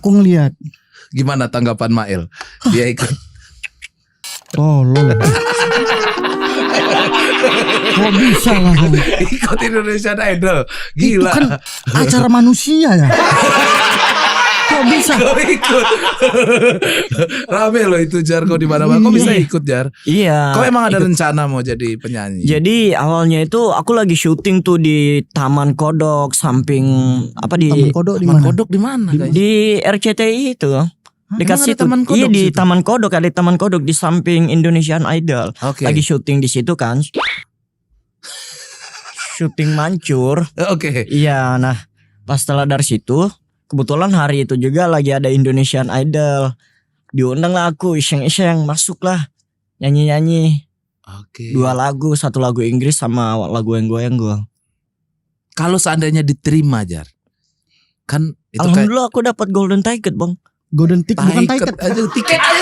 Aku ngeliat. Gimana tanggapan Mail? Dia ikut. Oh lo. Kok bisa lah? Ikut Indonesian Idol. Itu Gila. kan acara manusia ya. Kok bisa? Kau ikut. Rame loh itu Jar, kau di mana-mana. Kau bisa ikut Jar. Iya. Kau emang ada rencana mau jadi penyanyi? Jadi awalnya itu aku lagi syuting tuh di Taman Kodok samping apa di Taman Kodok di Taman mana? Kodok di mana guys? di RCTI itu. Emang Dekat ada situ. Taman Kodok Iya di situ? Taman Kodok, ada Taman Kodok di samping Indonesian Idol. Oke. Lagi syuting di situ kan. Syuting mancur. Oke. Iya, nah pas setelah dari situ kebetulan hari itu juga lagi ada Indonesian Idol. Diundang lah aku iseng-iseng masuk lah nyanyi-nyanyi. Oke. 2 lagu, 1 lagu Inggris sama lagu yang gue. Kalau seandainya diterima Jar, kan itu kayak Alhamdulillah aku dapat golden ticket, Bang. Golden ticket bukan tiket tiket. aja, tiket aja